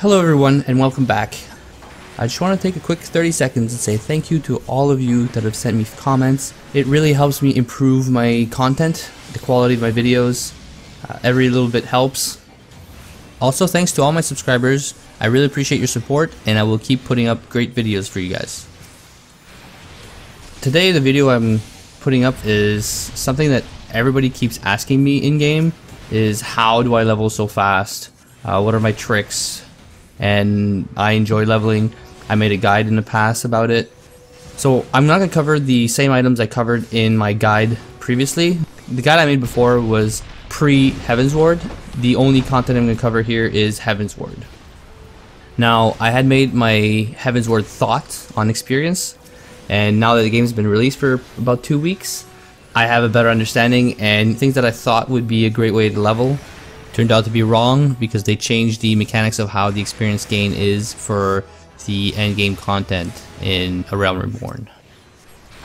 Hello everyone and welcome back. I just want to take a quick 30 seconds and say thank you to all of you that have sent me comments. It really helps me improve my content, the quality of my videos. Every little bit helps. Also, thanks to all my subscribers. I really appreciate your support and I will keep putting up great videos for you guys. Today the video I'm putting up is something that everybody keeps asking me in game, is how do I level so fast? What are my tricks? And I enjoy leveling. I made a guide in the past about it. So I'm not going to cover the same items I covered in my guide previously. The guide I made before was pre-Heavensward. The only content I'm going to cover here is Heavensward. Now, I had made my Heavensward thoughts on experience, and now that the game's been released for about 2 weeks, I have a better understanding, and things that I thought would be a great way to level turned out to be wrong because they changed the mechanics of how the experience gain is for the endgame content in A Realm Reborn.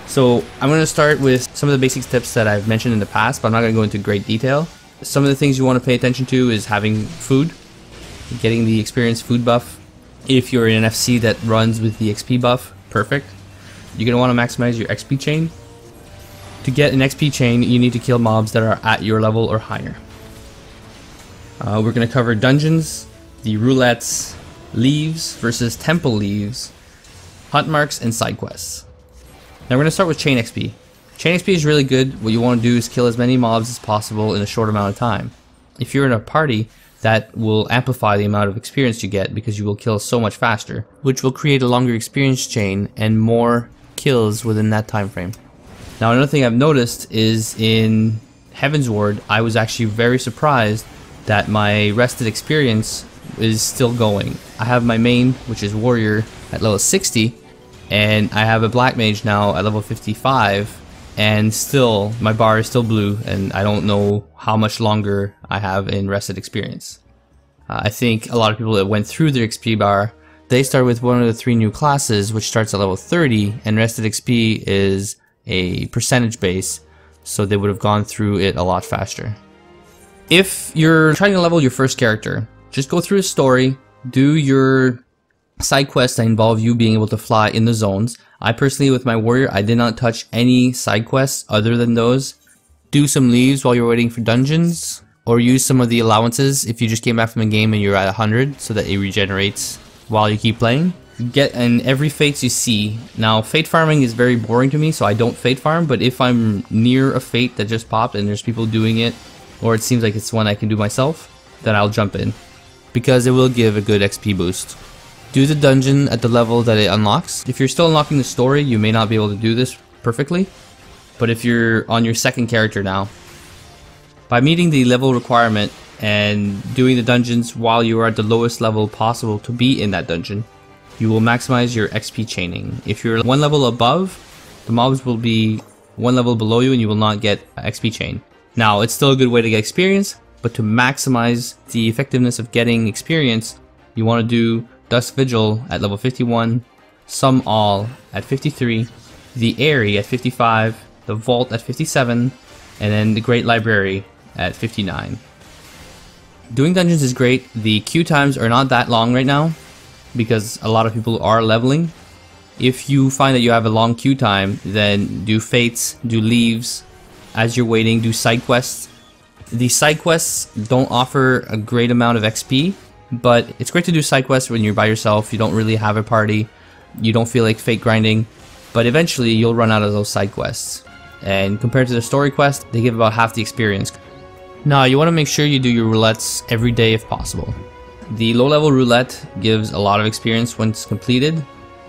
So I'm going to start with some of the basic tips that I've mentioned in the past, but I'm not going to go into great detail. Some of the things you want to pay attention to is having food, getting the experience food buff. If you're in an FC that runs with the XP buff, perfect. You're going to want to maximize your XP chain. To get an XP chain, you need to kill mobs that are at your level or higher. We're going to cover dungeons, the roulettes, leaves versus temple leaves, hunt marks, and side quests. Now we're going to start with chain XP. Chain XP is really good. What you want to do is kill as many mobs as possible in a short amount of time. If you're in a party, that will amplify the amount of experience you get because you will kill so much faster, which will create a longer experience chain and more kills within that time frame. Now another thing I've noticed is in Heavensward, I was actually very surprised that my rested experience is still going. I have my main, which is warrior, at level 60, and I have a black mage now at level 55, and still my bar is still blue, and I don't know how much longer I have in rested experience. I think a lot of people that went through their XP bar, they start with one of the 3 new classes, which starts at level 30, and rested XP is a percentage base, so they would have gone through it a lot faster. If you're trying to level your first character, just go through a story, do your side quests that involve you being able to fly in the zones. I personally, with my warrior, I did not touch any side quests other than those. Do some leaves while you're waiting for dungeons, or use some of the allowances if you just came back from the game and you're at 100 so that it regenerates while you keep playing. Get in every fates you see. Now, fate farming is very boring to me, so I don't fate farm, but if I'm near a fate that just popped and there's people doing it, or it seems like it's one I can do myself, then I'll jump in, because it will give a good XP boost. Do the dungeon at the level that it unlocks. If you're still unlocking the story, you may not be able to do this perfectly, but if you're on your second character now, by meeting the level requirement and doing the dungeons while you are at the lowest level possible to be in that dungeon, you will maximize your XP chaining. If you're one level above, the mobs will be one level below you and you will not get XP chain. Now, it's still a good way to get experience, but to maximize the effectiveness of getting experience, you want to do Dusk Vigil at level 51, Some All at 53, the Airy at 55, the Vault at 57, and then the Great Library at 59. Doing dungeons is great. The queue times are not that long right now, because a lot of people are leveling. If you find that you have a long queue time, then do fates, do leaves. As you're waiting, do side quests. The side quests don't offer a great amount of XP, but it's great to do side quests when you're by yourself, you don't really have a party, you don't feel like fate grinding, but eventually you'll run out of those side quests. And compared to the story quest, they give about half the experience. Now, you want to make sure you do your roulettes every day if possible. The low level roulette gives a lot of experience once completed,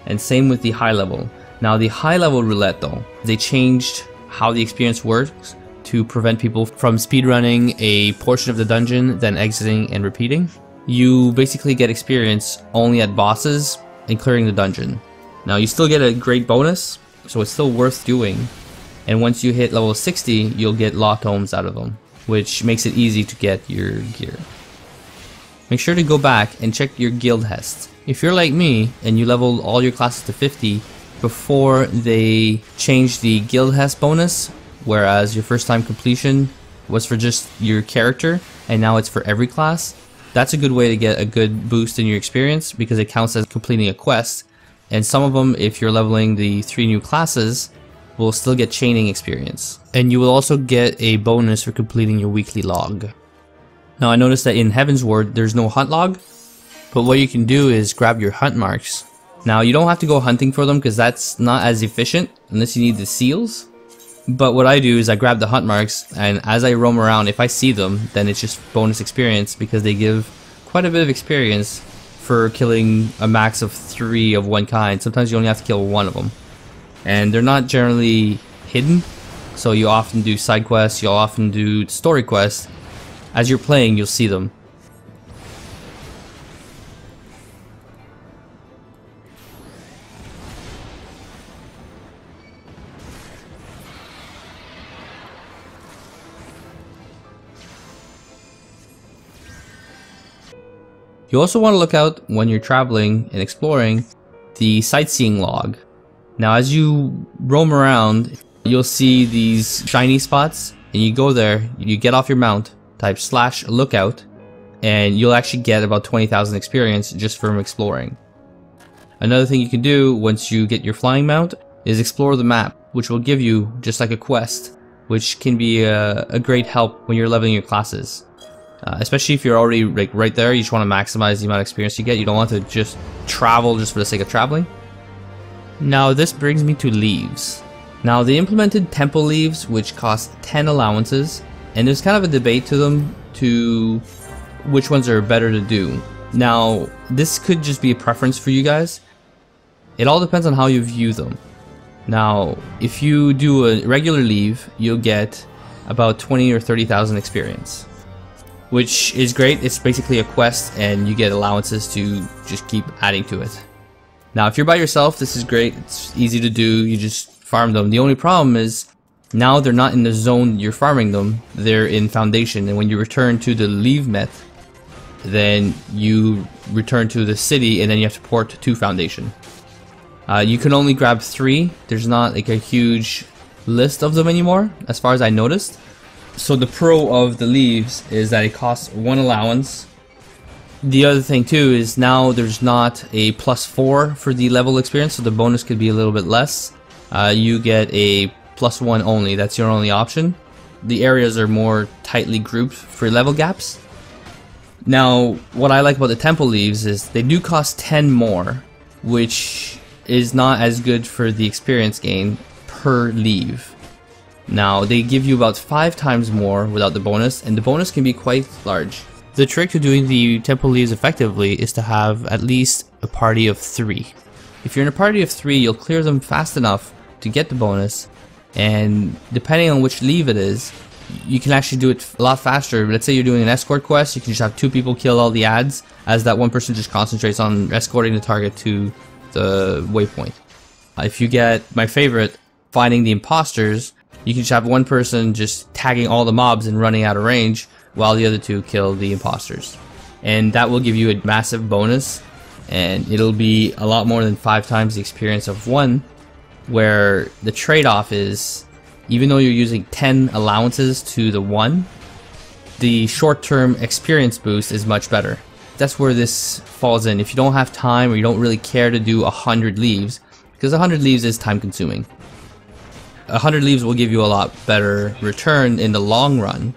and same with the high level. Now, the high level roulette though, they changed how the experience works to prevent people from speedrunning a portion of the dungeon, then exiting and repeating. You basically get experience only at bosses and clearing the dungeon. Now, you still get a great bonus, so it's still worth doing. And once you hit level 60, you'll get law tomes out of them, which makes it easy to get your gear. Make sure to go back and check your guild hests. If you're like me and you leveled all your classes to 50 before they changed the guild hest bonus, whereas your first time completion was for just your character and now it's for every class, That's a good way to get a good boost in your experience because it counts as completing a quest. And some of them, if you're leveling the 3 new classes, will still get chaining experience. And you will also get a bonus for completing your weekly log. Now I noticed that in Heavensward there's no hunt log, but what you can do is grab your hunt marks. Now you don't have to go hunting for them because that's not as efficient unless you need the seals. But what I do is I grab the hunt marks, and as I roam around, if I see them, then it's just bonus experience because they give quite a bit of experience for killing a max of 3 of one kind. Sometimes you only have to kill 1 of them. And they're not generally hidden, so you often do side quests, you'll often do story quests. As you're playing, you'll see them. You also want to look out when you're traveling and exploring the sightseeing log. Now as you roam around, you'll see these shiny spots, and you go there, you get off your mount, type /lookout, and you'll actually get about 20,000 experience just from exploring. Another thing you can do once you get your flying mount is explore the map, which will give you just like a quest, which can be a great help when you're leveling your classes. Especially if you're already like right there, you just want to maximize the amount of experience you get. You don't want to just travel just for the sake of traveling. Now this brings me to leaves. Now they implemented temple leaves, which cost 10 allowances, and there's kind of a debate to them to which ones are better to do. Now this could just be a preference for you guys. It all depends on how you view them. Now if you do a regular leave, you'll get about 20 or 30,000 experience, which is great. It's basically a quest and you get allowances to just keep adding to it. Now if you're by yourself, this is great. It's easy to do. You just farm them. The only problem is now they're not in the zone you're farming them. They're in Foundation, and when you return to the leave met, then you return to the city and then you have to port to Foundation. You can only grab 3. There's not like a huge list of them anymore as far as I noticed. So the pro of the leaves is that it costs 1 allowance. The other thing too is now there's not a +4 for the level experience, so the bonus could be a little bit less. You get a +1 only. That's your only option. The areas are more tightly grouped for level gaps. Now what I like about the temple leaves is they do cost 10 more, which is not as good for the experience gain per leave. Now they give you about 5 times more without the bonus, and the bonus can be quite large. The trick to doing the temple leaves effectively is to have at least a party of 3. If you're in a party of 3, you'll clear them fast enough to get the bonus, and depending on which leave it is, you can actually do it a lot faster. Let's say you're doing an escort quest, you can just have 2 people kill all the ads, as that one person just concentrates on escorting the target to the waypoint. If you get my favorite, finding the imposters, you can just have one person just tagging all the mobs and running out of range while the other 2 kill the imposters. And that will give you a massive bonus, and it'll be a lot more than 5 times the experience of 1, where the trade-off is, even though you're using 10 allowances to the 1, the short-term experience boost is much better. That's where this falls in. If you don't have time or you don't really care to do 100 leaves, because 100 leaves is time consuming. 100 leaves will give you a lot better return in the long run,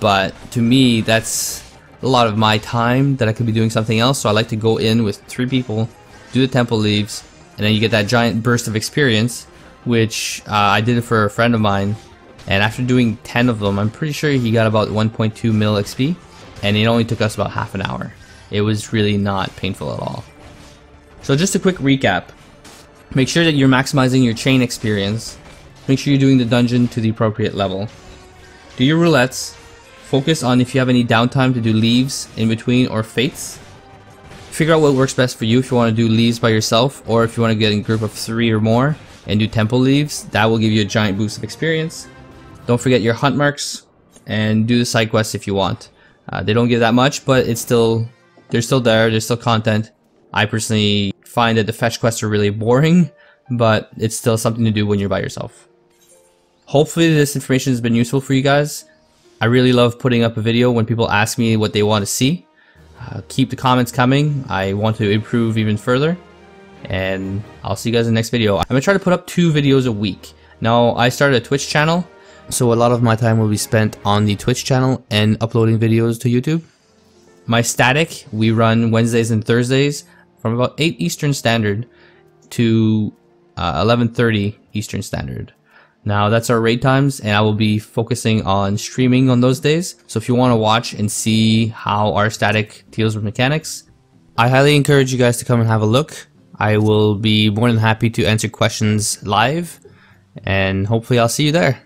but to me that's a lot of my time that I could be doing something else, so I like to go in with 3 people, do the temple leaves, and then you get that giant burst of experience, which I did it for a friend of mine, and after doing 10 of them, I'm pretty sure he got about 1.2 mil XP, and it only took us about half an hour. It was really not painful at all. So just a quick recap. Make sure that you're maximizing your chain experience. Make sure you're doing the dungeon to the appropriate level. Do your roulettes. Focus on if you have any downtime to do leaves in between or fates. Figure out what works best for you if you want to do leaves by yourself, or if you want to get in a group of 3 or more and do temple leaves. That will give you a giant boost of experience. Don't forget your hunt marks, and do the side quests if you want. They don't give that much, but they're still there, there's still content. I personally find that the fetch quests are really boring, but it's still something to do when you're by yourself. Hopefully this information has been useful for you guys. I really love putting up a video when people ask me what they want to see. Keep the comments coming. I want to improve even further. And I'll see you guys in the next video. I'm gonna try to put up 2 videos a week. Now, I started a Twitch channel, so a lot of my time will be spent on the Twitch channel and uploading videos to YouTube. My static, we run Wednesdays and Thursdays from about 8 Eastern Standard to 11:30 Eastern Standard. Now, that's our raid times, and I will be focusing on streaming on those days. So if you want to watch and see how our static deals with mechanics, I highly encourage you guys to come and have a look. I will be more than happy to answer questions live, and hopefully I'll see you there.